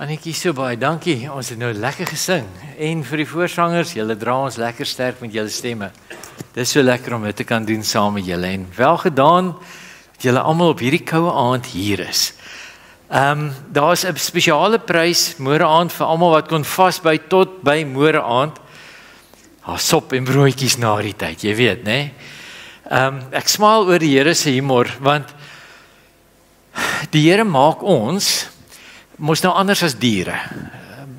Annetjie, so baie dankie. Ons het nou lekker gesing. En vir die voorsangers, julle dra ons lekker sterk met julle stemme. Dis so lekker om dit te kan doen saam met julle. En welgedaan dat julle almal op hierdie koue aand hier is. Daar's 'n spesiale prys môre aand vir almal wat kon vasbyt tot by môre aand. Sop en broodjies na die tyd, jy weet, né? Ek smaal oor die Here se humor, want die Here maak ons mos nou anders as diere.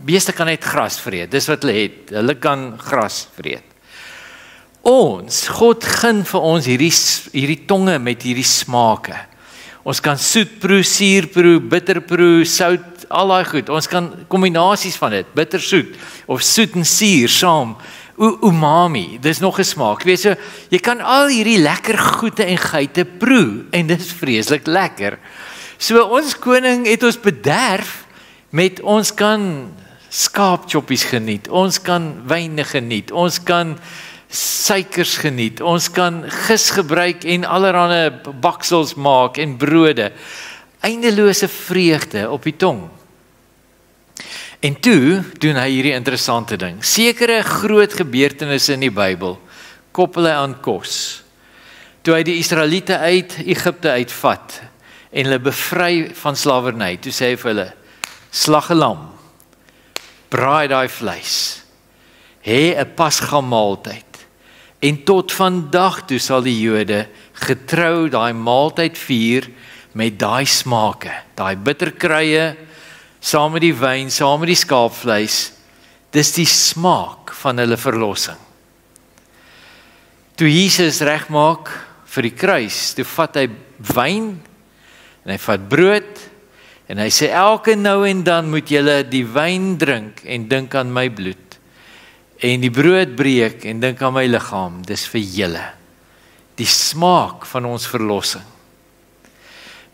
Beeste kan net gras vreet, dis wat hulle het. Hulle kan gras vreet. God gun vir ons hierdie tonge met hierdie smake. Ons kan soet proe, suur proe, bitter proe, sout, al daai goed. Ons kan kombinasies van dit, bitter soet of soet en suur saam. Umami, dis nog 'n smaak. Weet jy, jy kan al hierdie lekker goede en geite proe en dit is vreeslik lekker. So ons koning het ons bederf met ons kan skaapchoppies geniet, ons kan wyne geniet, ons kan suikers geniet, ons kan gis gebruik en allerlei baksels maak en brode. Eindelose vreugde op die tong. En toe doen hy hierdie interessante ding. Sekere groot gebeurtenisse in die Bybel koppel hy aan kos. Toe hy die Israeliete uit Egipte uitvat en hulle bevry van slawerny, toe sê hy vir hulle: slag 'n lam, braai daai vleis, hê 'n Pasga maaltyd. En tot vandag toe sal die Jode getrou daai maaltyd vier met daai smake, daai bitterkruie, saam met die wyn, saam met die skaapvleis. Dis die smaak van hulle verlossing. Toe Jesus regmaak vir die kruis, toe vat hy wyn en hy vat brood en hy sê elke nou en dan moet julle die wyn drink en dink aan my bloed. En die brood breek en dink aan my liggaam, dis vir julle. Die smaak van ons verlossing.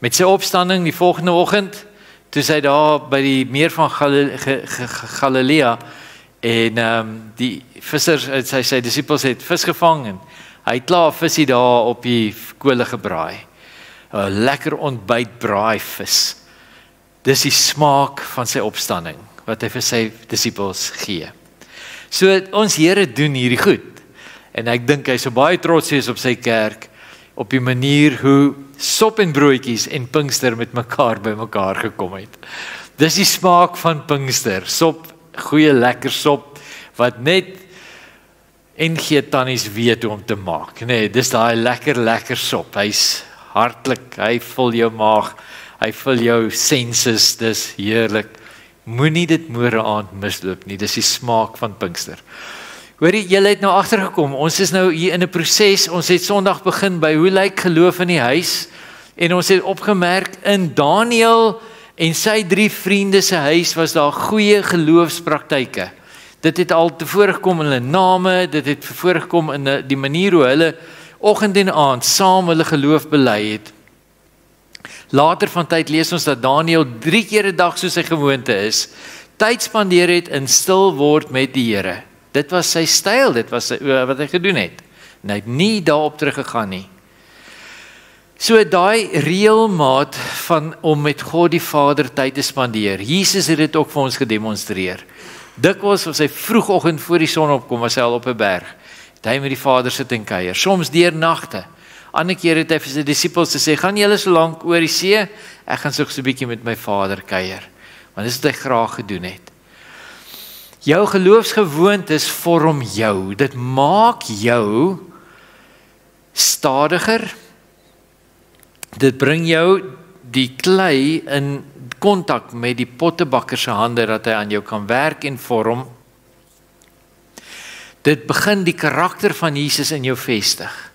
Met sy opstanding die volgende oggend, toe sy daar by die meer van Galilea en die vissers, sy disippels het vis gevang en hy het klaar visie daar op die kole gebraai. 'n Lekker ontbyt braai vis. Dis die smaak van sy opstanding wat hy vir sy disippels gee. So ons Here doen hierdie goed. En ek dink hy so baie trots is op sy kerk, op die manier hoe sop en broodjies en Pinkster met mekaar by mekaar gekom het. Dis die smaak van Pinkster. Sop, goeie lekker sop, wat net NG Tannies weet hoe om te maak. Nee, dis daai lekker sop. Hy's hartlik, hy vul jou maag, hy vul jou senses, dis heerlik. Moenie dit môre aand misloop nie, dis die smaak van Pinkster. Hoorie, julle het nou agtergekom, ons is nou hier in 'n proses, ons het Sondag begin by hoe lyk geloof in die huis, en ons het opgemerk in Daniel en sy 3 vriende se huis was daar goeie geloofspraktyke. Dit het al tevore gekom in hulle name, dit het tevore gekom in die manier hoe hulle oggend en aand saam hulle geloof bely het. Later van tyd lees ons dat Daniel 3 keer 'n dag soos sy gewoonte is, tyd spandeer het in stil word met die Here. Dit was sy styl, dit was wat hy gedoen het. En hy het nie daarop teruggegaan nie. So daai reëlmaat van om met God die Vader tyd te spandeer. Jesus het dit ook vir ons gedemonstreer. Dikwels as hy vroegoggend voor die son opkom, was hy al op 'n berg. Het hy met die Vader sit en kuier, soms deur nagte. Ander keer het hy vir sy disippels gesê: gaan julle so lank oor die see, ek gaan so 'n bietjie met my Vader kuier. Want dis wat hy graag gedoen het. Jou geloofsgewoontes vorm jou. Dit maak jou stadiger. Dit bring jou die klei in kontak met die pottebakker se hande, dat hy aan jou kan werk en vorm. Dit begin die karakter van Jesus in jou vestig.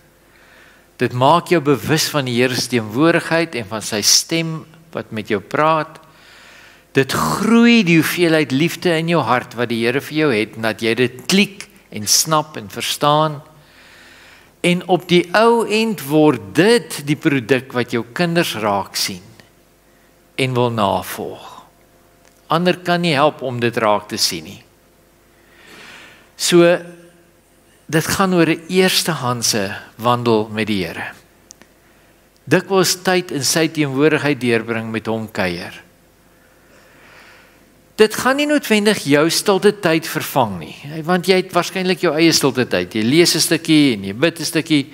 Dit maak jou bewus van die Here se teenwoordigheid en van sy stem wat met jou praat. Dit groei die hoeveelheid liefde in jou hart wat die Here vir jou het, en dat jy dit klik en snap en verstaan. En op die ou end word dit die produk wat jou kinders raak sien en wil navolg. Ander kan nie help om dit raak te sien nie. So, dit gaan oor 'n eerstehandse wandel met die Here. Dikwels tyd in sy teenwoordigheid deurbring met hom kuier. dit gaan nie noodwendig jou stilte tyd vervang nie, want jy het waarskynlik jou eie stilte tyd. Jy lees 'n stukkie en jy bid 'n stukkie.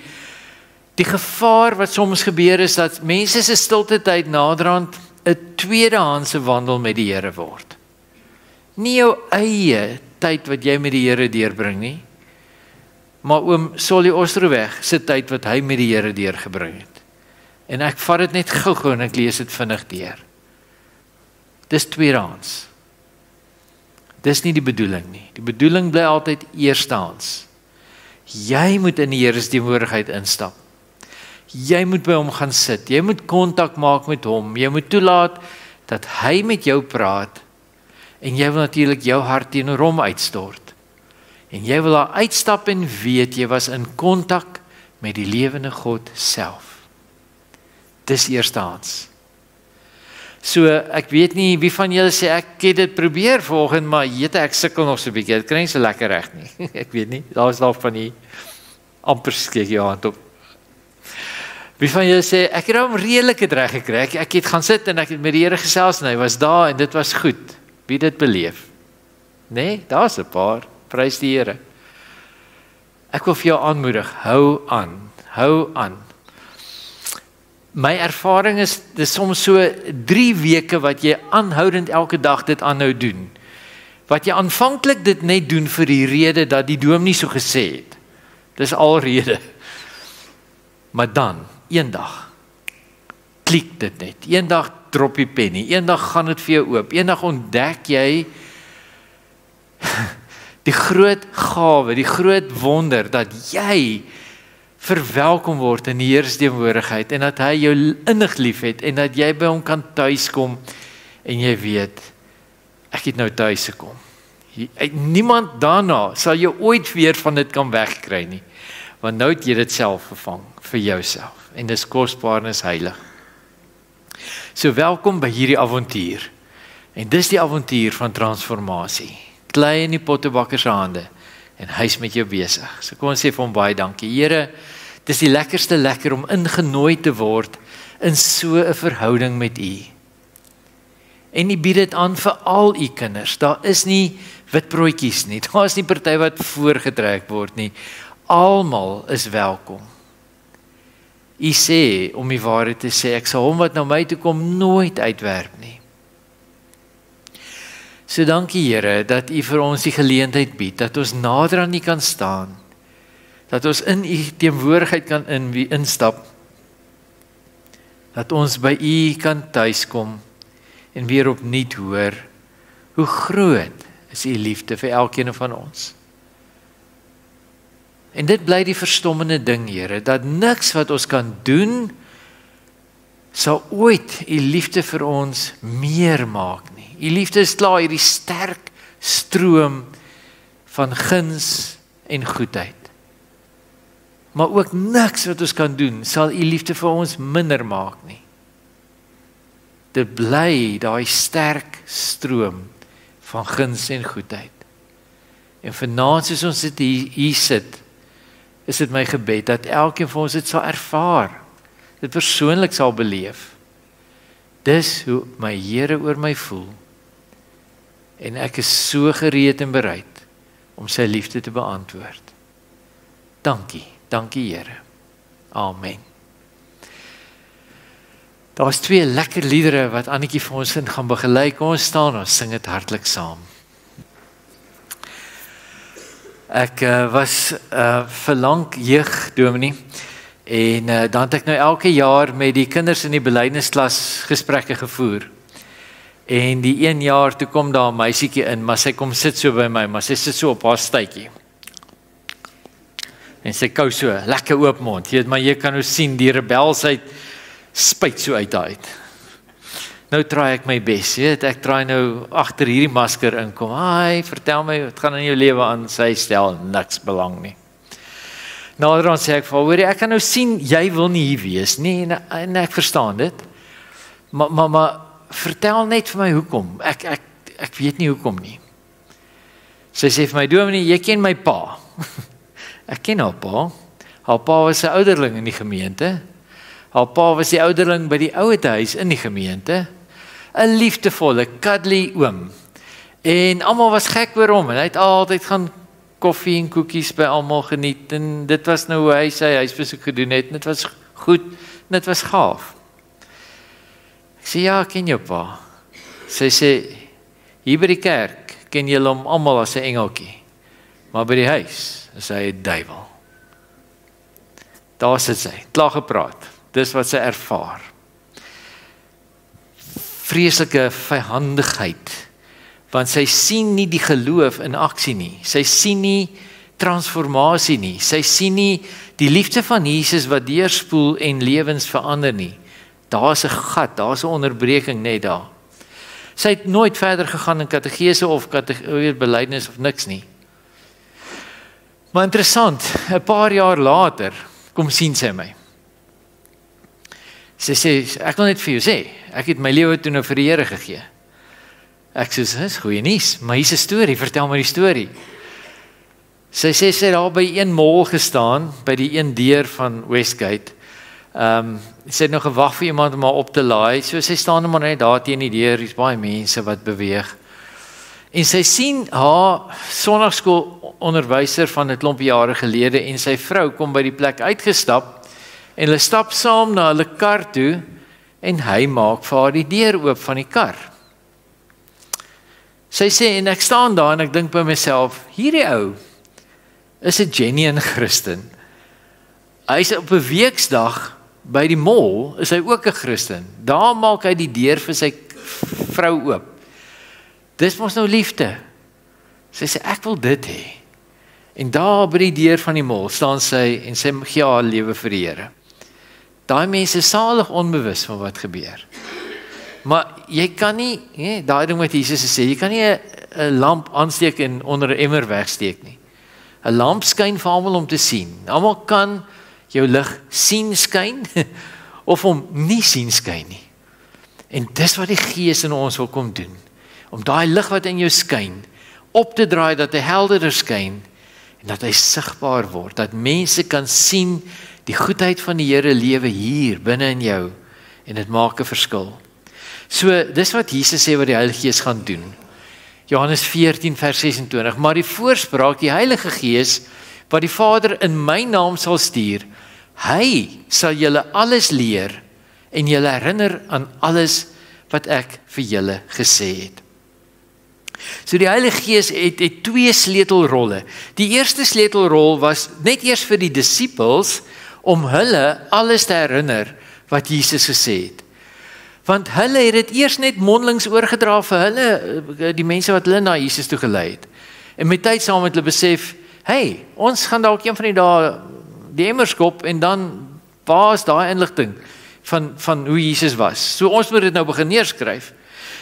Die gevaar wat soms gebeur is dat mense se stilte tyd naderhand 'n tweedehandse wandel met die Here word. Nie jou eie tyd wat jy met die Here deurbring nie, maar oom Solly Osterweg se tyd wat hy met die Here deurgebring het. En ek vat dit net gou-gou en ek lees dit vinnig deur. Dis tweedehands. Dis nie die bedoeling nie. Die bedoeling bly altyd eerstehands. Jy moet in die Here se teenwoordigheid instap. Jy moet by hom gaan sit. Jy moet kontak maak met hom. Jy moet toelaat dat hy met jou praat en jy wil natuurlik jou hart teenoor hom uitstort. En jy wil daar uitstap en weet jy was in kontak met die lewende God self. Dis eerstehands. So, ek weet nie wie van julle sê ek het dit probeer vanoggend, maar ek sukkel nog so 'n bietjie. Dit kry nie so lekker reg nie. Ek weet nie. Daar is daar van die amper skielik jou hand op. Wie van julle sê ek het hom redelik reg gekry. Ek het gaan sit en ek het met die Here gesels en hy was daar en dit was goed. Wie dit beleef? Nee, daar's 'n paar. Prys die Here. Ek wil vir jou aanmoedig, hou aan. Hou aan. My ervaring is, dis soms so 3 weke wat jy aanhoudend elke dag dit aanhou doen. Wat jy aanvanklik dit net doen vir die rede dat die dominee so gesê het. Dis alrede. Maar dan, eendag, klik dit net. Eendag drop die penny. Eendag gaan dit vir jou oop. Eendag ontdek jy die groot gawe, die groot wonder dat jy verwelkom word in die Here se teenwoordigheid en dat hy jou innig lief het en dat jy by hom kan tuiskom en jy weet, ek het nou tuis gekom. Niemand daarna sal jou ooit weer van dit kan wegkry nie, want nou het jy dit self gevang vir jouself en dis kosbaar en is heilig. So welkom by hierdie avontuur en dis die avontuur van transformasie. Klei in die pottebakker se hande en hy's met jou besig. So kom ons sê vir hom baie dankie. Here, dis die lekkerste lekker om ingenooi te word in so 'n verhouding met U. En U bied dit aan vir al U kinders. Daar is nie witbroodjies nie. Daar is nie party wat voorgetrek word nie. Almal is welkom. U sê, om die waarheid te sê, ek sal hom wat na my toe kom nooit uitwerp nie. So dankie Here, dat U vir ons die geleentheid bied, dat ons nader aan U kan staan, dat ons in U teenwoordigheid kan instap, dat ons by U kan tuiskom en weer opnuut hoor, hoe groot is U liefde vir elkeen van ons. En dit bly die verstommende ding, Here, dat niks wat ons kan doen, sal ooit U liefde vir ons meer maak nie. U liefde is klaar hierdie sterk stroom van guns en goedheid. Maar ook niks wat ons kan doen, sal U liefde vir ons minder maak nie. Dit bly daai sterk stroom van guns en goedheid. En vanaand soos ons dit hier sit, is dit my gebed dat elkeen van ons dit sal ervaar, dit persoonlik sal beleef. Dis hoe my Here oor my voel. En ek is so gereed en bereid om sy liefde te beantwoord. Dankie Here. Amen. Daar's 2 lekker liedere wat Annetjie vir ons gaan begelei. Kom ons staan, ons sing dit hartlik saam. Ek was vir lank jeugdominee en dan het ek nou elke jaar met die kinders in die belydensklas gesprekke gevoer. En die 1 jaar toe kom daar 'n meisietjie in, maar sy kom sit so by my, maar sy sit so op haar stuitjie. En sy kou so, lekker oop mond, jy weet, maar jy kan nou sien, die rebelsheid spuit so uit uit. Nou try ek my bes, jy weet, ek try nou agter hierdie masker inkom. Hi, vertel my, wat gaan in jou lewe aan? Sy stel niks belang nie. Naderhand sê ek vir haar, ek kan nou sien, jy wil nie hier wees nie, en ek verstaan dit. Maar vertel net vir my hoekom. Ek weet nie hoekom nie. Sy sê vir my, dominee, jy ken my pa. Ek ken haar pa. Haar pa was 'n ouderling in die gemeente. Haar pa was die ouderling by die ouete huis in die gemeente. 'n liefdevolle, cuddly oom. En almal was gek oor hom en hy het altyd gaan koffie en koekies by almal geniet en dit was nou hoe hy sy huisbesoek gedoen het en dit was goed en dit was gaaf. Ek sê, ja, ken jou pa. Sy sê, hier by die kerk ken julle hom almal as 'n engeltjie, maar by die huis is hy 'n duiwel. Daar sit sy, klaar gepraat, dis wat sy ervaar. Vreeslike vyhandigheid, want sy sien nie die geloof in aksie nie, sy sien nie transformasie nie, sy sien nie die liefde van Jesus wat deurspoel en lewens verander nie. Daar's 'n gat, daar's 'n onderbreking net daar. Sy het nooit verder gegaan in kategese of belydenis of niks nie. Maar interessant, 'n paar jaar later kom sien sy my. Sy sê, ek wil net vir jou sê, ek het my lewe toe nou vir die Here gegee. Ek sê, dis goeie nuus, maar hier's 'n storie, vertel my die storie. Sy sê, sy het daar by een mall gestaan, by die een deur van Westgate. Sy het nog gewag vir iemand om haar op te laai, so sy staan maar net daar teen die deur, hier's baie mense wat beweeg. En sy sien haar sonnaarskoolonderwyser van 'n klomp jare gelede en sy vrou kom by die plek uitgestap en hulle stap saam na hulle kar toe en hy maak vir haar die deur oop van die kar. Sy sê, en ek staan daar en ek dink by myself, hierdie ou is 'n genuine Christen. Hy's op 'n weksdag by die mall, is hy ook 'n Christen. Daar maak hy die deur vir sy vrou oop. Dis mos nou liefde. Sy sê, ek wil dit hê. En daar by die deur van die mall staan sy en sy gee haar lewe vir die Here. Daai mense is salig onbewus van wat gebeur. Maar jy kan nie, daai ding wat Jesus sê, jy kan nie 'n lamp aansteek en onder 'n emmer wegsteek nie. 'n Lamp skyn vir almal om te sien. Almal kan jou lig sien skyn of hom nie sien skyn nie. En dis wat die Gees in ons wil kom doen. Om daai lig wat in jou skyn op te draai dat hy helderder skyn en dat hy sigbaar word, dat mense kan sien die goedheid van die Here lewe hier binne in jou en dit maak 'n verskil. So dis wat Jesus sê wat die Heilige Gees gaan doen. Johannes 14 vers 26, maar die voorspraak, die Heilige Gees wat die Vader in my naam sal stuur, hy sal julle alles leer en julle herinner aan alles wat ek vir julle gesê het. So die Heilige Gees het twee sleutelrolle. Die eerste sleutelrol was net eers vir die disippels om hulle alles te herinner wat Jesus gesê het. Want hulle het dit eers net mondelings oorgedra vir hulle, die mense wat hulle na Jesus toe gelei het. En met tyd saam het hulle besef, hey, ons gaan dalk een van die dae die emmer skop en dan waar is daai inligting van hoe Jesus was. So ons moet dit nou begin neerskryf.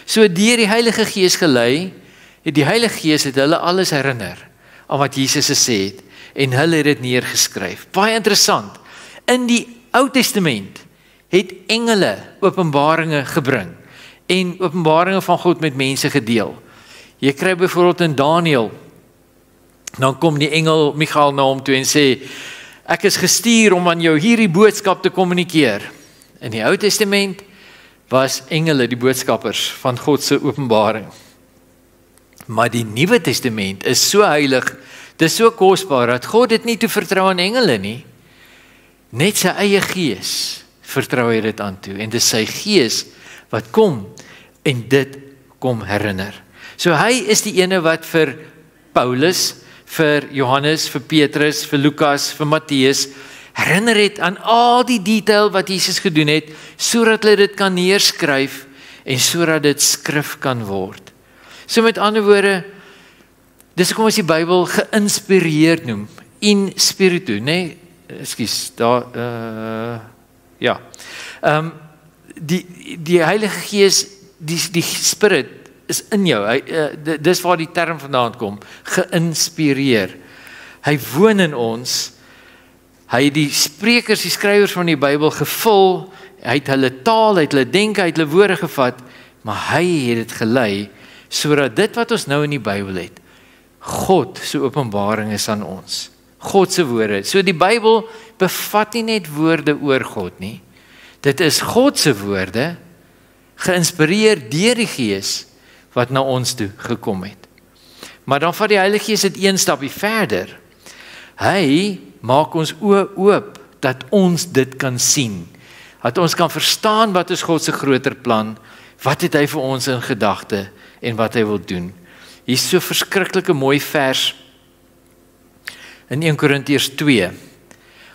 So deur die Heilige Gees gelei, het die Heilige Gees het hulle alles herinner aan wat Jesus gesê het en hulle het dit neergeskryf. Baie interessant. In die Ou Testament het engele openbaringe gebring en openbaringe van God met mense gedeel. Jy kry byvoorbeeld in Daniël, dan kom die engel Michael na hom toe en sê, ek is gestuur om aan jou hierdie boodskap te kommunikeer. In die Ou Testament was engele die boodskappers van God se openbaring. Maar die Nuwe Testament is so heilig, dis so kosbaar, dat God dit nie toe vertrou aan engele nie. Net sy eie Gees vertrou hy dit aan toe. En dis sy Gees wat kom en dit kom herinner. So hy is die ene wat vir Paulus, vir Johannes, vir Petrus, vir Lukas, vir Matteus herinner het aan al die detail wat Jesus gedoen het, sodat hulle dit kan neerskryf en sodat dit skrif kan word. So met ander woorde, dis hoekom ons die Bybel geïnspireerd noem, in spiritu, nee, ekskuus, daar, ja. Die Heilige Gees, die Spirit is in jou. Dis waar die term vandaan kom, geïnspireer. Hy woon in ons. Hy het die sprekers, die skrywers van die Bybel gevul, hy het hulle taal, hy het hulle denke, hy het hulle woorde gevat, maar hy het dit gelei sodat dit wat ons nou in die Bybel het, God se openbaring is aan ons. God se woorde. So die Bybel bevat nie net woorde oor God nie. Dit is God se woorde, geïnspireer deur die Gees, wat na ons toe gekom het. Maar dan vat die Heilige Gees dit een stapie verder. Hy maak ons oë oop, dat ons dit kan sien. Dat ons kan verstaan wat is God se groter plan, wat het hy vir ons in gedagte, en wat hy wil doen. Hier is so verskriklike mooi vers, in 1 Korintiërs 2.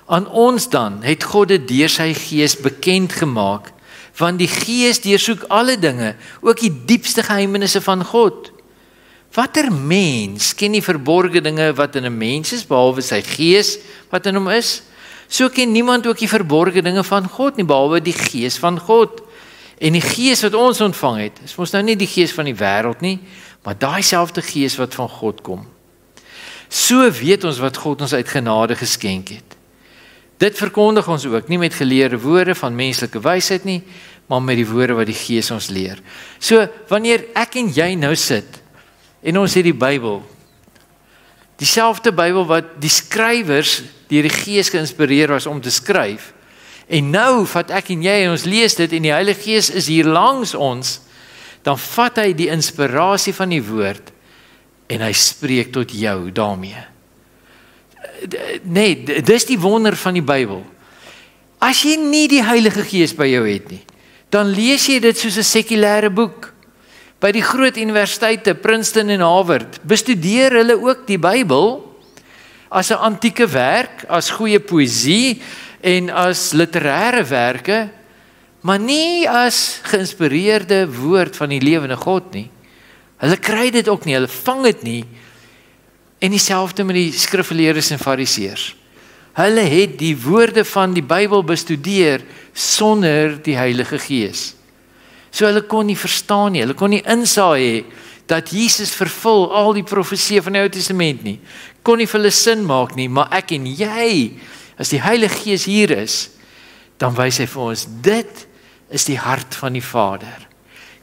Aan ons dan het God dit deur sy Gees bekend gemaak, want die Gees deursoek alle dinge, ook die diepste geheimenisse van God. Watter mens ken die verborgde dinge wat in 'n mens is, behalwe sy Gees wat in hom is? So ken niemand ook die verborgde dinge van God nie, behalwe die Gees van God. En die Gees wat ons ontvang het, is ons nou nie die Gees van die wêreld nie, maar daai selfde Gees wat van God kom. So weet ons wat God ons uit genade geskenk het. Dit verkondig ons ook, nie met geleerde woorde van menslike wysheid nie, maar met die woorde wat die Gees ons leer. So, wanneer ek en jy nou sit, en ons het die Bybel, dieselfde Bybel wat die skrywers deur die Gees geïnspireer was om te skryf, en nou vat ek en jy en ons lees dit, en die Heilige Gees is hier langs ons, dan vat hy die inspirasie van die woord, en hy spreek tot jou daarmee. Nee, dis die wonder van die Bybel. As jy nie die Heilige Gees by jou het nie, dan lees jy dit soos 'n sekulêre boek. By die groot universiteite, Princeton en Harvard, bestudeer hulle ook die Bybel as 'n antieke werk, as goeie poësie en as literêre werke, maar nie as geïnspireerde woord van die lewende God nie. Hulle kry dit ook nie, hulle vang dit nie. En dieselfde met die skrifgeleerdes en fariseërs. Hulle het die woorde van die Bybel bestudeer sonder die Heilige Gees. So hulle kon nie verstaan nie, hulle kon nie insaai hê dat Jesus vervul al die profeseë van die Ou Testament nie. Kon nie vir hulle sin maak nie, maar ek en jy, as die Heilige Gees hier is, dan wys hy vir ons, dit is die hart van die Vader.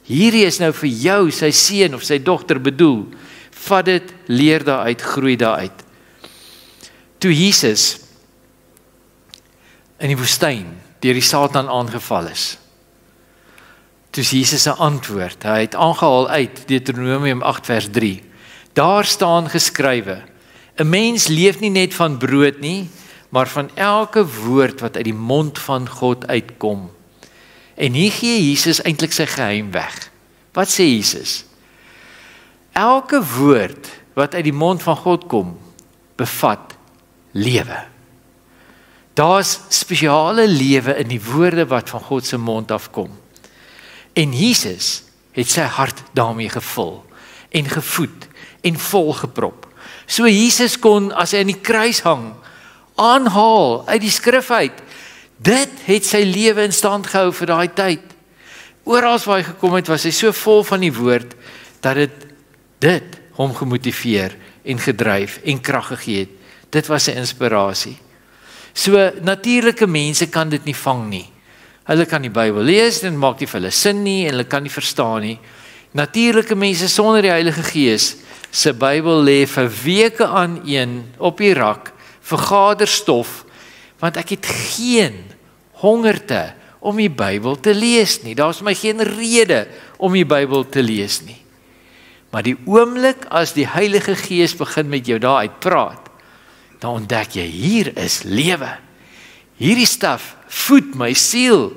Hierdie is nou vir jou, sy seun of sy dogter bedoel. Vat dit, leer daaruit, groei daaruit. Toe Jesus in die woestyn deur die Satan aangeval is, toe is Jesus 'n antwoord. Hy het aangehaal uit Deuteronomium 8 vers 3. Daar staan geskrywe: 'n mens leef nie net van brood nie, maar van elke woord wat uit die mond van God uitkom. En hier gee Jesus eintlik sy geheim weg. Wat sê Jesus? Elke woord wat uit die mond van God kom, bevat lewe. Daar's spesiale lewe in die woorde wat van God se mond afkom. En Jesus het sy hart daarmee gevul en gevoed en volgeprop. So Jesus kon, as hy aan die kruis hang, aanhaal uit die skrif uit. Dit het sy lewe in stand gehou vir daai tyd. Oral waar hy gekom het, was hy so vol van die woord, dat dit hom gemotiveer en gedryf en krag gegee het. Dit was sy inspirasie. So natuurlike mense kan dit nie vang nie. Hulle kan die Bybel lees en maak nie vir hulle sin nie en hulle kan nie verstaan nie. Natuurlike mense sonder die Heilige Gees se Bybel lê vir weke aan een op die rak, vergader stof, want ek het geen hongerte om die Bybel te lees nie. Daar's my geen rede om die Bybel te lees nie. Maar die oomblik as die Heilige Gees begin met jou daaruit praat, dan ontdek jy, hier is lewe. Hierdie staf voed my siel.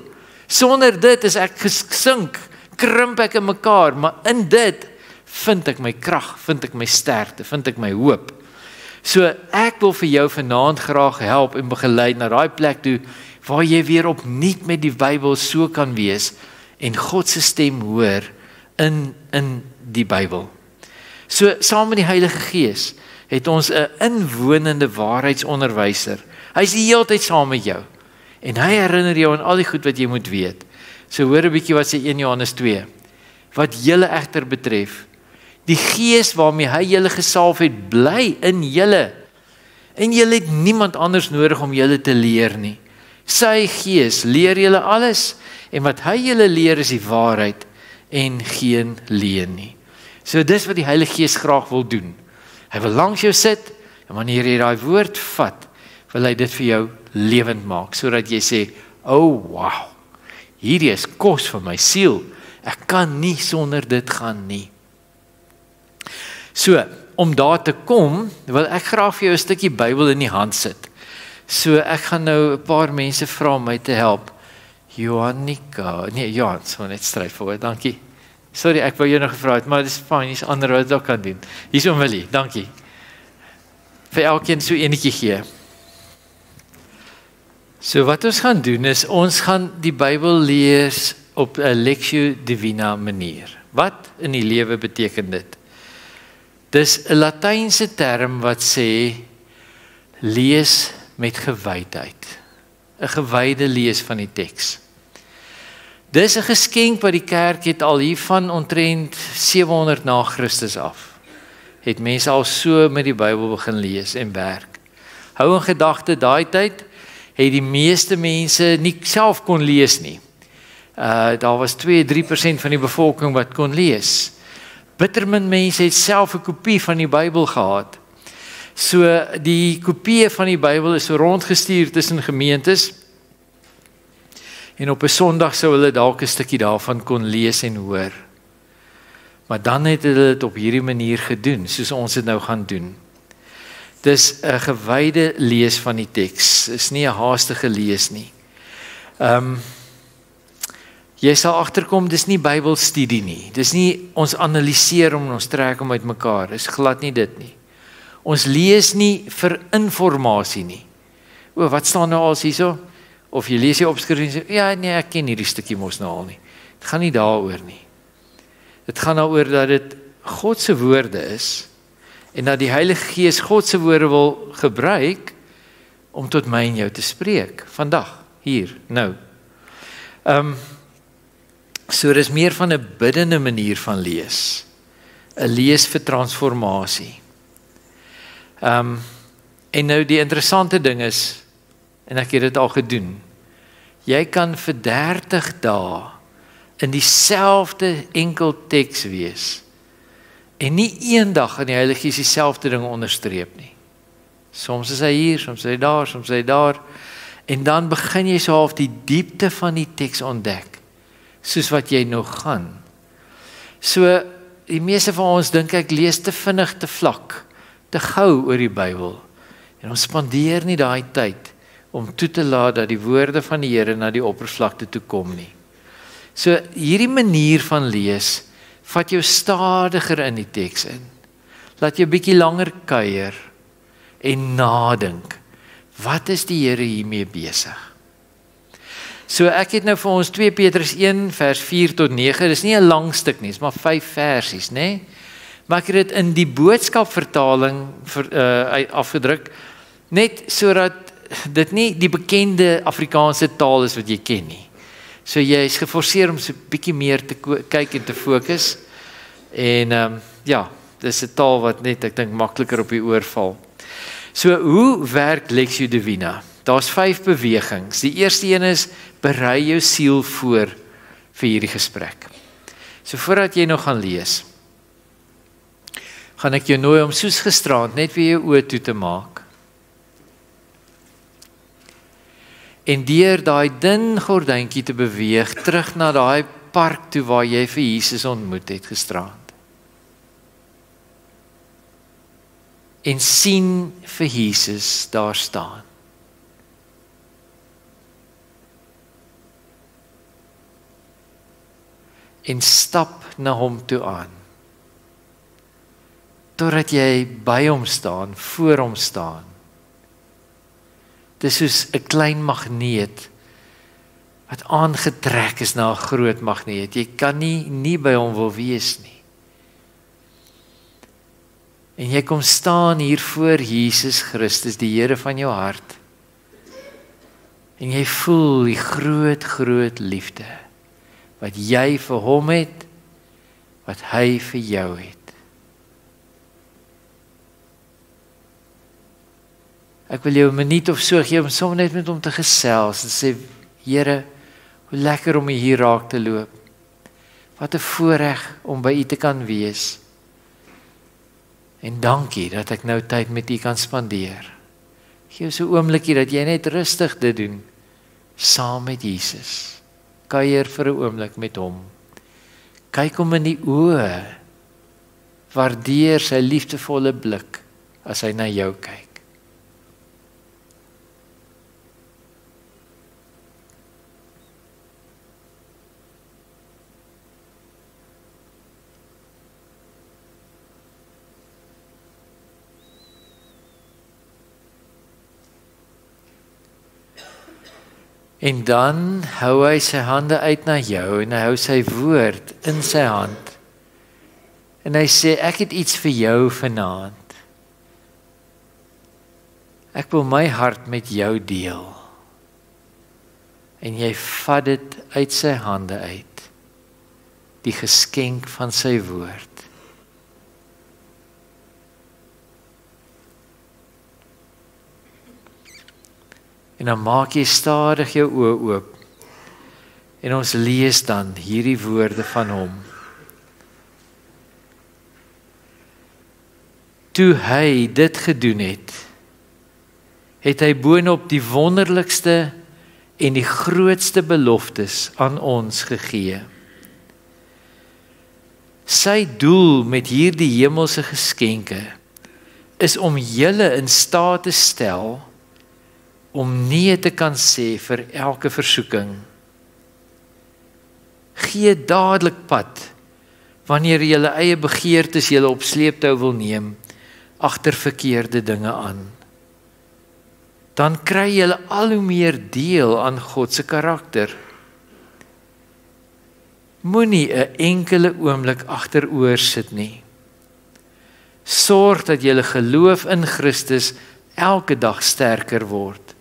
Sonder dit is ek gesink, krimp ek in mekaar, maar in dit vind ek my krag, vind ek my sterkte, vind ek my hoop. So ek wil vir jou vanaand graag help en begeleid na daai plek toe, waar jy weer opnuut met die Bybel so kan wees, en God se stem hoor in die Bybel. So saam met die Heilige Gees, het ons 'n inwonende waarheidsonderwyser. Hy is die hele tyd saam met jou. En hy herinner jou aan al die goed wat jy moet weet. So hoor 'n bietjie wat sê 1 Johannes 2. Wat julle egter betref, die Gees waarmee hy julle gesalf het, bly in julle. En julle het niemand anders nodig om julle te leer nie. Sy Gees leer julle alles, en wat hy julle leer is die waarheid en geen leuen nie. So dis wat die Heilige Gees graag wil doen. Hy wil langs jou sit, en wanneer jy daai woord vat, wil hy dit vir jou lewend maak, sodat jy sê, oh wow, hierdie is kos vir my siel, ek kan nie sonder dit gaan nie. So, om daar te kom, wil ek graag vir jou 'n stukkie Bybel in die hand sit. So, ek gaan nou 'n paar mense vra om my te help. Johannika, nee, Johan, so net straightforward, dankie. Sorry, ek wou jou nog gevra het, maar dis fyn, dis ander wat dit ook kan doen. Hier's Omelie, dankie. Vir elkeen so enetjie gee. So wat ons gaan doen is, ons gaan die Bybel lees op 'n Lectio Divina manier. Wat in die lewe beteken dit? Dis 'n Latynse term wat sê, lees met gewydheid. 'n Gewyde lees van die teks. Dis 'n geskenk wat die kerk het al hier van omtrent 700 na Christus af. Het mense al so met die Bybel begin lees en werk. Hou in gedagte, daai tyd het die meeste mense nie self kon lees nie. Daar was 2-3% van die bevolking wat kon lees. Bitter min mense het self 'n kopie van die Bybel gehad. So die kopieë van die Bybel is so rondgestuur tussen gemeentes. En op 'n Sondag sou hulle dalk 'n stukkie daarvan kon lees en hoor. Maar dan het hulle dit op hierdie manier gedoen, soos ons dit nou gaan doen. Dis 'n gewyde lees van die teks. Dis nie 'n haastige lees nie. Jy sal agterkom, dis nie Bybelstudie nie. Dis nie ons analiseer om ons trek om uitmekaar. Dis glad nie dit nie. Ons lees nie vir informasie nie. O, wat staan nou al hierso? Of jy lees die opskrif en sê, ja nee, ek ken hierdie stukkie mos nou al nie. Dit gaan nie daaroor nie. Dit gaan daaroor dat dit God se woorde is en dat die Heilige Gees God se woorde wil gebruik om tot my en jou te spreek vandag, hier, nou. So dis meer van 'n biddende manier van lees. 'n Lees vir transformasie. En nou die interessante ding is, en ek het dit al gedoen, jy kan vir 30 dae in dieselfde enkel teks wees, en nie eendag in die Heilige Gees dieselfde ding onderstreep nie. Soms is hy hier, soms is hy daar, soms is hy daar, en dan begin jy so half die diepte van die teks ontdek, soos wat jy nog gaan. So, die meeste van ons dink ek lees te vinnig, te vlak, te gou oor die Bybel, en ons spandeer nie daai tyd om toe te laat dat die woorde van die Here na die oppervlakte toe kom nie. So hierdie manier van lees vat jou stadiger in die teks in. Laat jou bietjie langer kuier en nadink. Wat is die Here hiermee besig? So ek het nou vir ons 2 Petrus 1 vers 4 tot 9. Dis nie 'n lang stuk nie, dis maar 5 versies, né? Maar ek het dit in die boodskap vertaling afgedruk, net sodat dit nie die bekende Afrikaanse taal is wat jy ken nie. So jy is geforseer om so 'n bietjie meer te kyk en te fokus. En ja, dis 'n taal wat net, ek dink, makliker op die oor val. So hoe werk Lectio Divina? Daar's 5 bewegings. Die eerste een is, berei jou siel voor vir hierdie gesprek. So voordat jy nog gaan lees, gaan ek jou nooi om soos gisteraand net weer jou oë toe te maak. En deur daai dun gordyntjie te beweeg terug na daai park toe waar jy vir Jesus ontmoet het gisteraand. En sien vir Jesus daar staan. En stap na hom toe aan. Totdat jy by hom staan, voor hom staan. Dis soos 'n klein magneet wat aangetrek is na 'n groot magneet. Jy kan nie by hom wil wees nie. En jy kom staan hier voor Jesus Christus, die Here van jou hart. En jy voel die groot liefde wat jy vir hom het, wat hy vir jou het. Ek wil jou 'n minuut of so gee om sommer net met hom te gesels en sê, Here, hoe lekker om U hier raak te loop. Wat 'n voorreg om by U te kan wees. En dankie dat ek nou tyd met U kan spandeer. Gee so 'n oombliekie dat jy net rustig dit doen, saam met Jesus. Kuier vir 'n oomblik met hom. Kyk hom in die oë waardeer sy liefdevolle blik as hy na jou kyk. En dan hou hy sy hande uit na jou en hy hou sy woord in sy hand. En hy sê, ek het iets vir jou vanaand. Ek wil my hart met jou deel. En jy vat dit uit sy hande uit. Die geskenk van sy woord. En dan maak jy stadig jou oë oop. En ons lees dan hierdie woorde van hom. Toe hy dit gedoen het, het hy boonop die wonderlikste en die grootste beloftes aan ons gegee. Sy doel met hierdie hemelse geskenke is om julle in staat te stel om nee te kan sê vir elke versoeking. Gee dadelik pad wanneer jy julle eie begeertes julle op sleeptou wil neem agter verkeerde dinge aan. Dan kry julle al hoe meer deel aan God se karakter. Moenie 'n enkele oomblik agteroor sit nie. Sorg dat julle geloof in Christus elke dag sterker word.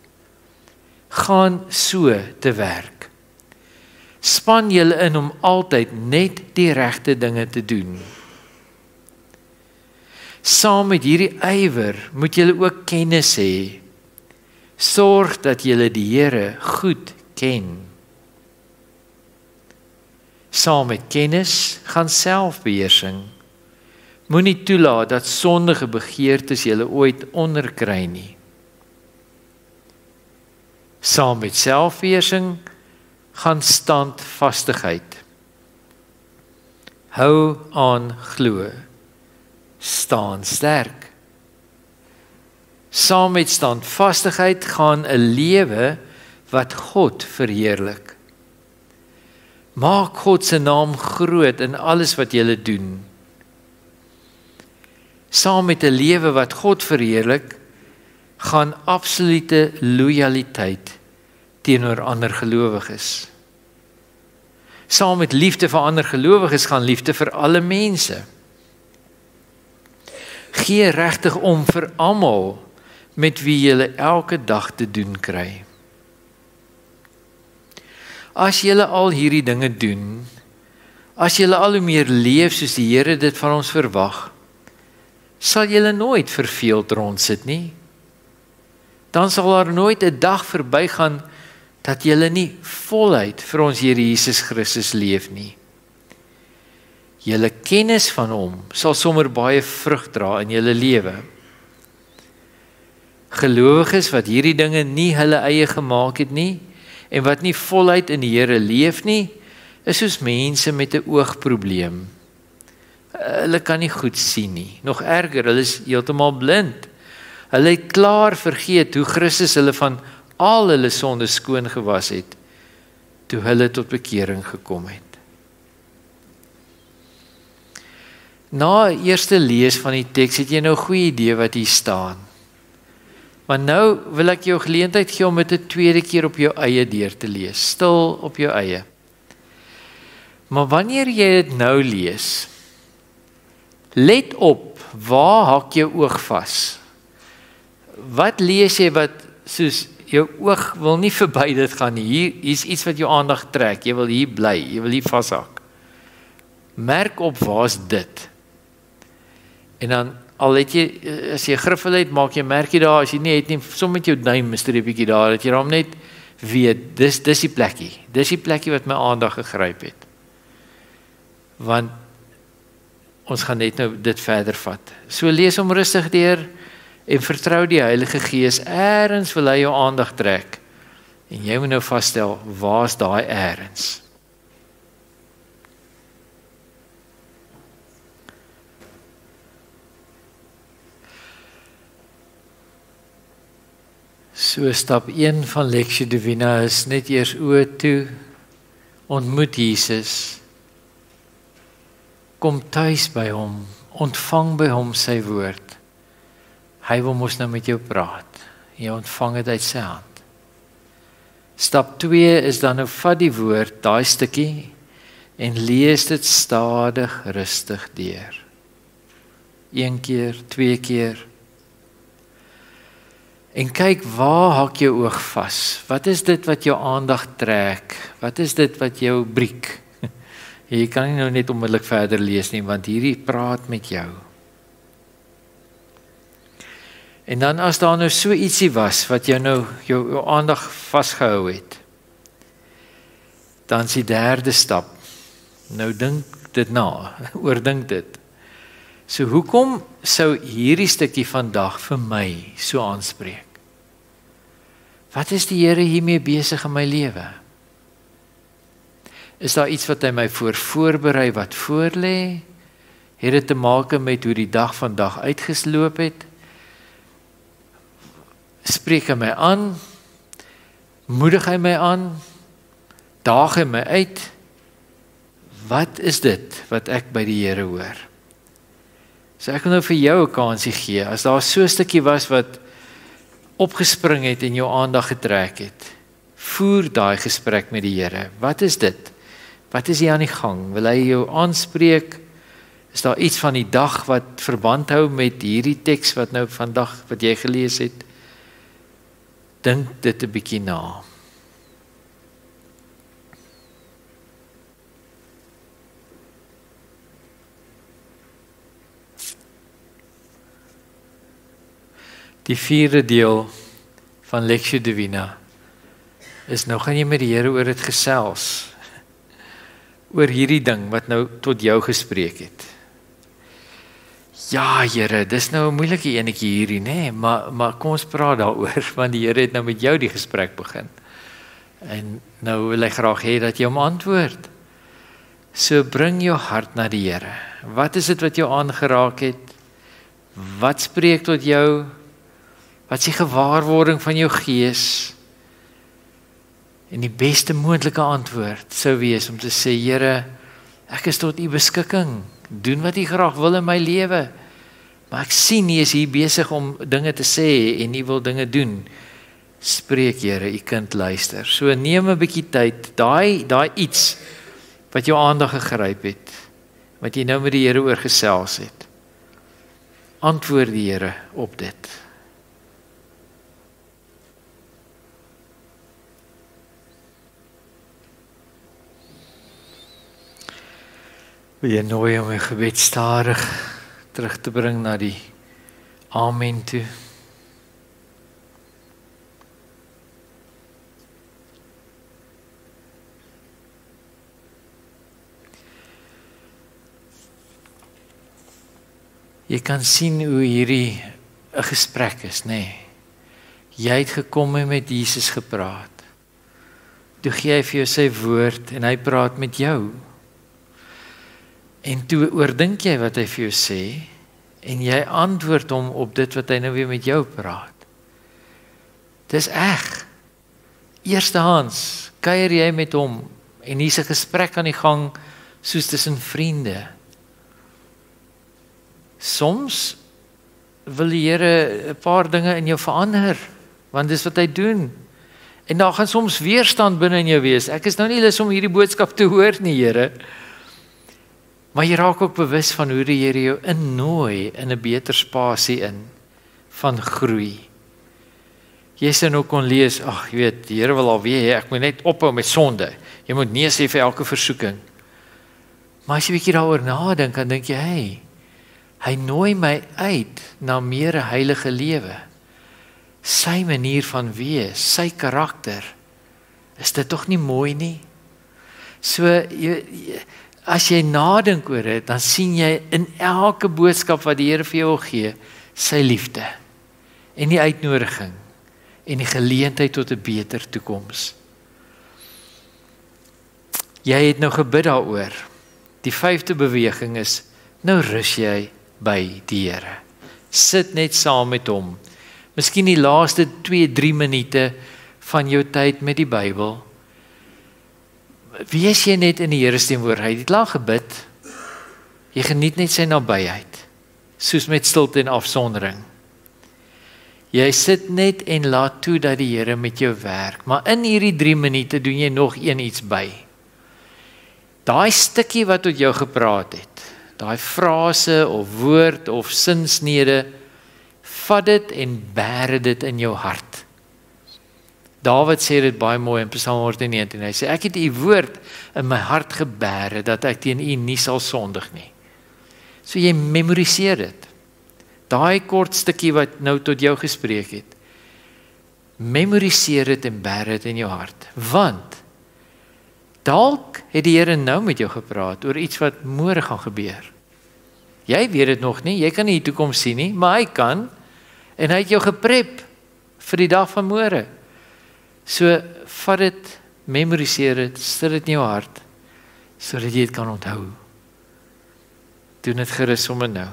Gaan so te werk. Span julle in om altyd net die regte dinge te doen. Saam met hierdie ywer moet julle ook kennis hê. Sorg dat julle die Here goed ken. Saam met kennis gaan selfbeheersing. Moenie toelaat dat sondige begeertes julle ooit onderkry nie. Saam met selfbeheersing gaan standvastigheid. Hou aan glo. Staan sterk. Saam met standvastigheid gaan 'n lewe wat God verheerlik. Maak God se naam groot in alles wat jy doen. Saam met 'n lewe wat God verheerlik, gaan absolute lojaliteit teenoor ander gelowiges. Saam met liefde vir ander gelowiges gaan liefde vir alle mense. Gee regtig om vir almal met wie jy elke dag te doen kry. As jy al hierdie dinge doen, as jy al hoe meer leef soos die Here dit van ons verwag, sal jy nooit verveeld rondsit nie. Dan sal daar nooit 'n dag verbygaan dat jy nie voluit vir ons Here Jesus Christus leef nie. Julle kennis van hom sal sommer baie vrug dra in julle lewe. Gelowiges wat hierdie dinge nie hulle eie gemaak het nie en wat nie voluit in die Here leef nie, is soos mense met 'n oogprobleem. Hulle kan nie goed sien nie. Nog erger, hulle is heeltemal blind. Hulle het klaar vergeet hoe Christus hulle van al hulle sonde skoon gewas het toe hulle tot bekering gekom het. Na eerste lees van die teks het jy nou 'n goeie idee wat hier staan. Maar nou wil ek jou geleentheid gee om dit 'n tweede keer op jou eie deur te lees, stil op jou eie. Maar wanneer jy dit nou lees, let op, waar hak jou oog vas? Wat lees jy wat soos jou oog wil nie verby dit gaan nie. Hier's iets wat jou aandag trek. Jy wil hier bly, jy wil hier vashak. Merk op waar's dit. En dan al het jy, as jy 'n griffel het, maak jy 'n merkie daar. As jy nie het nie, som met jou duim 'n streepietjie daar, dat jy hom net weet, dis die plekkie. Dis die plekkie wat my aandag gegryp het. Want ons gaan net nou dit verder vat. So lees hom rustig deur en vertrou die Heilige Gees. Eers wil hy jou aandag trek. En jy moet nou vasstel, waar's daai eers? So stap 1 van Lectio Divina is net eers oë toe, ontmoet Jesus, kom tuis by hom, ontvang by hom sy woord. Hy wil mos nou met jou praat. Jy ontvang dit uit sy hand. Stap 2 is dan nou vat die woord, daai stukkie, en lees dit stadig, rustig deur. 1 keer, 2 keer. En kyk, waar hak jou oog vas? Wat is dit wat jou aandag trek? Wat is dit wat jou briek? Jy kan nie nou net onmiddellik verder lees nie, want hierdie praat met jou. En dan as daar nou so ietsie was, wat jou nou jou aandag vasgehou het, dan is die 3de stap. Nou dink dit na, oordink dit. So hoekom sou hierdie stukkie vandag vir my so aanspreek? Wat is die Here hiermee besig in my lewe? Is daar iets wat hy my voorberei wat voorlê? Het dit te maak met hoe die dag vandag uitgesloop het? Spreek hy my aan? Moedig hy my aan? Daag hy my uit? Wat is dit wat ek by die Here hoor? So ek wil nou vir jou 'n kansie gee. As daar so 'n stukkie was wat opgespring het en jou aandag getrek het, voer daai gesprek met die Here. Wat is dit? Wat is hier aan die gang? Wil hy jou aanspreek? Is daar iets van die dag wat verband hou met hierdie teks wat nou vandag wat jy gelees het? Dink dit 'n bietjie na. Die 4de deel van Lectio Divina is nou gaan jy met die Here oor dit gesels. Oor hierdie ding wat nou tot jou gespreek het. Ja, Here, dis nou 'n moeilike enetjie hierdie, nê, maar kom ons praat daaroor, want die Here het nou met jou die gesprek begin. En nou wil hy graag hê dat jy hom antwoord. So bring jou hart na die Here. Wat is dit wat jou aangeraak het? Wat spreek tot jou? Wat is die gewaarwording van jou gees? En die beste moontlike antwoord sou wees om te sê, Here, ek is tot u beskikking. Doen wat u graag wil in my lewe. Maar ek sien u is hier besig om dinge te sê en u wil dinge doen. Spreek, Here, u kind luister. So neem 'n bietjie tyd, daai iets wat jou aandag gegryp het, wat jy nou met die Here oor gesels het. Antwoord die Here op dit. Wil jy nooi om 'n gebed stadig terug te bring na die amen toe. Jy kan sien hoe hierdie 'n gesprek is, nê? Nee. Jy het gekom en met Jesus gepraat. Toe gee hy vir jou sy woord en hy praat met jou. En toe oordink jy wat hy vir jou sê en jy antwoord hom op dit wat hy nou weer met jou praat. Dis reg. Eerstehands kuier jy met hom en hier's 'n gesprek aan die gang soos tussen vriende. Soms wil die Here 'n paar dinge in jou verander, want dis wat hy doen. En daar gaan soms weerstand binne in jou wees. Ek is nou nie lus om hierdie boodskap te hoor nie, Here. Maar jy raak ook bewus van hoe die Here jou innooi in 'n beter spasie in van groei. Jy sê nou kon lees, ag, jy weet, die Here wil alweer hê ek moet net ophou met sonde. Jy moet nee sê vir elke versoeking. Maar as jy 'n bietjie daaroor nadink, dan dink jy, hey, hy nooi my uit na meer 'n heilige lewe. Sy manier van wees, sy karakter. Is dit tog nie mooi nie? So as jy nadink oor dit, dan sien jy in elke boodskap wat die Here vir jou wil gee, sy liefde en die uitnodiging en die geleentheid tot 'n beter toekoms. Jy het nou gebid daaroor. Die 5de beweging is, nou rus jy by die Here. Sit net saam met hom. Miskien die laaste 2-3 minute van jou tyd met die Bybel. Wees jy net in die Here se teenwoordigheid. Jy het klaar gebid. Jy geniet net sy nabyheid, soos met stilte en afsondering. Jy sit net en laat toe dat die Here met jou werk. Maar in hierdie 3 minute doen jy nog iets by. Daai stukkie wat tot jou gepraat het, daai frase of woord of sinsnede, vat dit en bære dit in jou hart. Dawid sê dit baie mooi in Psalm 119. Hy sê, ek het u woord in my hart gebære, dat ek teen u nie sal sondig nie. So jy memoriseer dit. Daai kort stukkie wat nou tot jou gespreek het, memoriseer dit en bære dit in jou hart. Want, dalk het die Here nou met jou gepraat oor iets wat môre gaan gebeur. Jy weet dit nog nie, jy kan nie die toekoms sien nie, maar hy kan, en hy het jou geprep vir die dag van môre. So, vat dit, memoriseer dit, sit dit in jou hart, sodat jy dit kan onthou. Doen dit gerus sommer nou.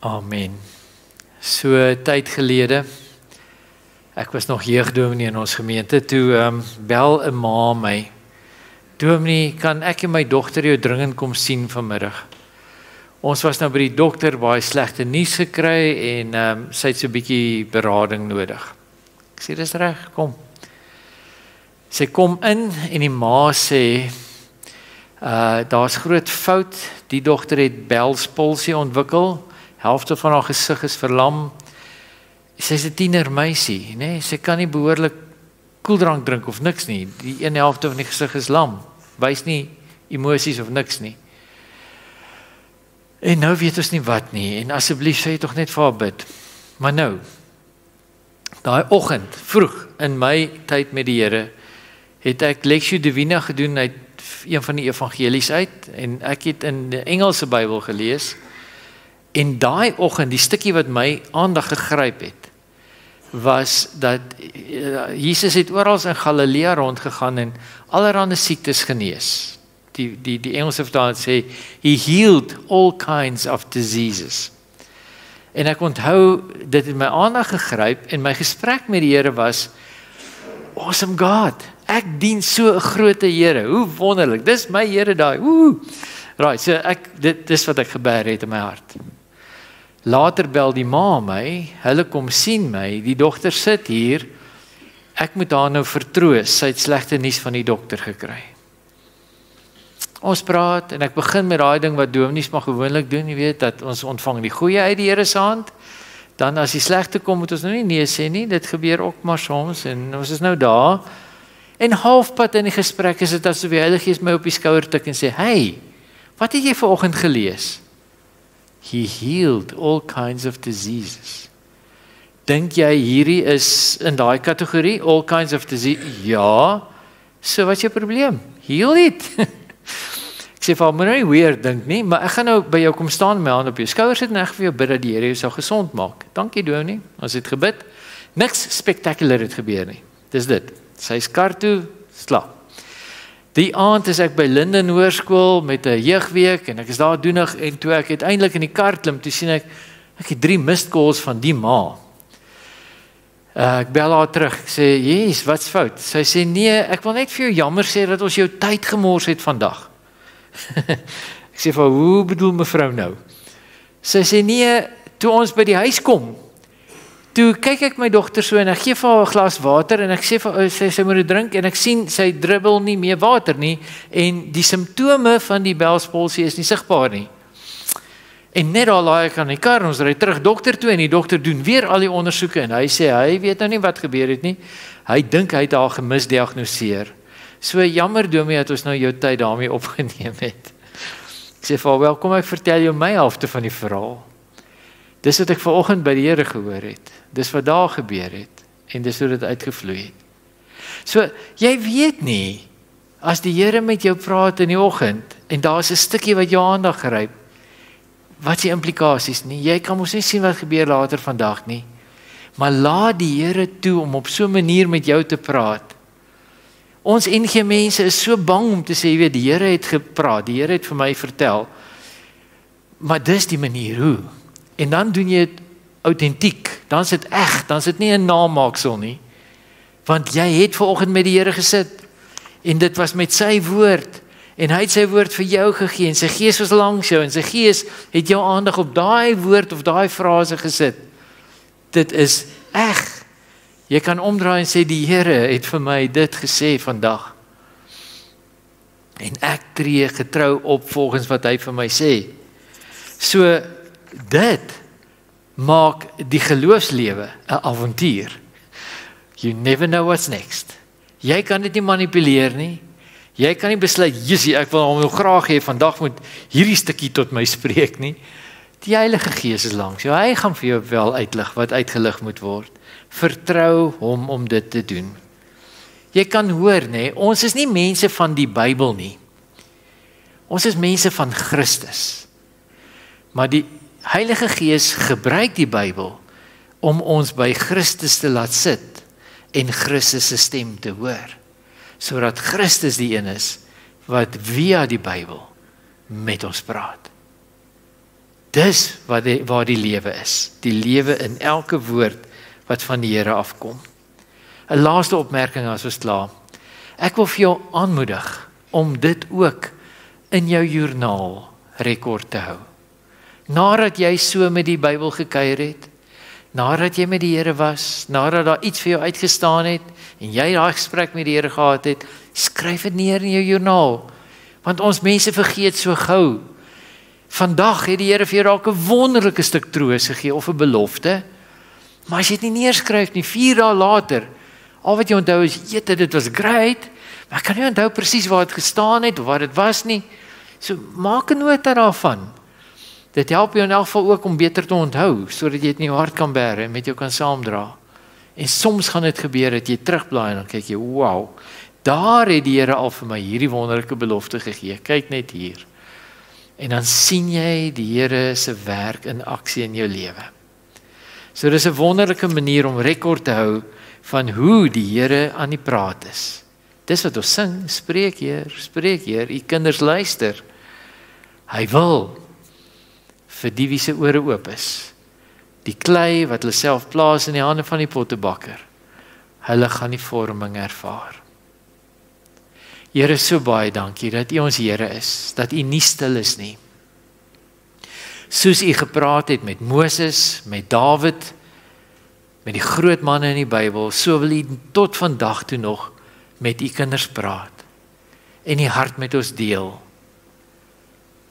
Amen. So tyd gelede, ek was nog jeugdominee in ons gemeente, toe bel 'n ma my. Dominee, kan ek en my dogter jou dringend kom sien vanmiddag? Ons was nou by die dokter, baie slegte nuus gekry en sy het so 'n bietjie berading nodig. Ek sê, dis reg, kom. Sy kom in en die ma sê, daar's groot fout, die dogter het Bell's palsy ontwikkel, helfte van haar gesig is verlam. Sy is 'n tienermeisie, né? Sy kan nie behoorlik koeldrank drink of niks nie. Die een helfte van die gesig is lam. Wys nie emosies of niks nie. En nou weet ons nie wat nie. En asseblief sê jy tog net vir haar bid. Maar nou, daai oggend, vroeg in my tyd met die Here, het ek Lectio Divina gedoen uit een van die evangelies uit en ek het in die Engelse Bybel gelees. En daai oggend, die stukkie wat my aandag gegryp het, was dat Jesus het oral in Galilea rondgegaan en allerlei siektes genees. Die Engelse vertaling sê, he healed all kinds of diseases. En ek onthou, dit het my aandag gegryp en my gesprek met die Here was, awesome God, ek dien so 'n groot Here, hoe wonderlik, dis my Here daai, right, so dis wat ek gebær het in my hart. Later bel die ma my, hulle kom sien my, die dogter sit hier, ek moet haar nou vertroos, sy het slegte nuus van die dokter gekry. Ons praat en ek begin met daai ding wat dominees maar gewoonlik doen, jy weet, dat ons ontvang die goeie uit die Here se hand, dan as die slegte kom, moet ons nou nie nee sê nie, dit gebeur ook maar soms, en ons is nou daar, en halfpad in die gesprek is dit asof die Heilige Gees my op die skouer tik en sê, hey, wat het jy vanoggend gelees? He healed all kinds of diseases. Dink jy hierdie is in daai kategorie, all kinds of diseases? Ja, so wat is jou probleem? Heal it. Ek sê vir hom, moet nou nie weer dink nie, maar ek gaan nou by jou kom staan met my hand op jou skouer sit en ek vir jou bid dat die Here jou sal gesond maak. Dankie Dominee, ons het gebid. Niks spectacular het gebeur nie. Dis dit. Sy is kar toe, slaap. Die aand is ek by Linden Hoërskool met 'n jeugweek en ek is daar doenig en toe ek uiteindelik in die kar klim, toe sien ek het 3 missed calls van die ma. Ek bel haar terug, ek sê, "Yes, wat's fout?" Sy sê, "Nee, ek wil net vir jou jammer sê dat ons jou tyd gemors het vandag." Ek sê vir haar, "Hoe bedoel mevrou nou?" Sy sê, "Nee, toe ons by die huis kom, toe kyk ek my dogter so en ek gee vir haar 'n glas water en ek sê vir haar, sy moet dit drink en ek sien sy dribbel nie meer water nie en die simptome van die Bell's palsy is nie sigbaar nie." En net daar laai ek aan die kar, ons ry terug dokter toe en die dokter doen weer al die ondersoeke en hy sê hy weet nou nie wat gebeur het nie. Hy dink hy het haar gemisdiagnoseer. So jammer Domie dat ons nou jou tyd daarmee opgeneem het. Ek sê vir wel, kom ek vertel jou my helfte van die verhaal. Dis wat ek vanoggend by die Here gehoor het. Dis wat daar gebeur het. En dis hoe dit uitgevloei het. So, jy weet nie, as die Here met jou praat in die oggend, en daar is 'n stukkie wat jou aandag gryp, wat is die implikasies nie? Jy kan mos nie sien wat gebeur later vandag nie. Maar laat die Here toe om op so 'n manier met jou te praat. Ons NG mense is so bang om te sê, jy weet, die Here het gepraat, die Here het vir my vertel. Maar dis die manier hoe. En dan doen jy dit autentiek, dan is dit eg, dan is dit nie 'n namaaksel nie. Want jy het vanoggend met die Here gesit, en dit was met sy woord, en hy het sy woord vir jou gegee, en sy gees was langs jou, en sy gees het jou aandag op daai woord of daai frase gesit. Dit is eg. Jy kan omdraai en sê, die Here het vir my dit gesê vandag. En ek tree getrou op volgens wat hy vir my sê. So, dit maak die geloofslewe 'n avontuur. You never know what's next. Jy kan dit nie manipuleer nie. Jy kan nie besluit, Jessie, ek wil hom nou graag hê, vandag moet hierdie stukkie tot my spreek nie. Die Heilige Gees is langs jou. Hy gaan vir jou wel uitlig wat uitgelig moet word. Vertrou hom om dit te doen. Jy kan hoor, nê, ons is nie mense van die Bybel nie. Ons is mense van Christus. Maar die Heilige Gees gebruik die Bybel om ons by Christus te laat sit en Christus se stem te hoor, sodat Christus die een is wat via die Bybel met ons praat. Dis waar die lewe is, die lewe in elke woord wat van die Here afkom. 'n Laaste opmerking as ons klaar. Ek wil vir jou aanmoedig om dit ook in jou joernaal rekord te hou. Nadat jy so met die Bybel gekuier het, nadat jy met die Here was, nadat daar iets vir jou uitgestaan het, en jy daai gesprek met die Here gehad het, skryf dit neer in jou joernaal. Want ons mense vergeet so gou. Vandag het die Here vir jou dalk 'n wonderlike stuk troos gegee, of 'n belofte, maar as jy dit nie neerskryf nie, 4 dae later, al wat jy onthou is, dit was great, maar ek kan nie onthou presies waar dit gestaan het, of waar dit was nie. So, maak 'n nota daarvan. Dit help jou in elk geval ook om beter te onthou, sodat jy dit in jou hart kan bære en met jou kan saamdra. En soms gaan dit gebeur dat jy terugblaai en dan kyk jy, wow, daar het die Here al vir my hierdie wonderlike belofte gegee. Kyk net hier. En dan sien jy die Here se werk in aksie in jou lewe. So dis 'n wonderlike manier om rekord te hou van hoe die Here aan die praat is. Dis wat ons sing, spreek Heer, u kinders luister. Hy wil vir die wie se ore oop is. Die klei wat hulle self plaas in die hande van die pottebakker. Hulle gaan die vorming ervaar. Here, so baie dankie dat u ons Here is, dat u nie stil is nie. Soos u gepraat het met Moses, met Dawid, met die groot manne in die Bybel, so wil u tot vandag toe nog met u kinders praat en die hart met ons deel.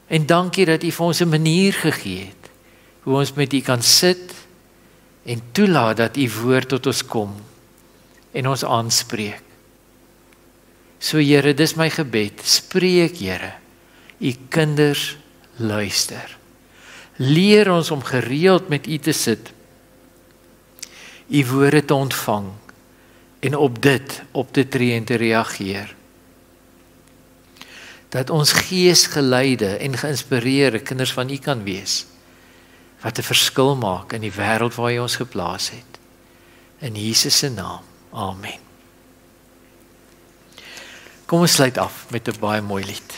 En dankie dat u vir ons 'n manier gegee het, hoe ons met u kan sit en toelaat dat u woord tot ons kom en ons aanspreek. So Here, dis my gebed, spreek Here, u kinders luister. Leer ons om gereeld met u te sit, u woorde te ontvang en op dit op te tree en te reageer. Dat ons geesgeleide en geïnspireerde kinders van u kan wees, wat 'n verskil maak in die wêreld waar jy ons geplaas het. In Jesus se naam, amen. Kom ons sluit af met 'n baie mooi lied.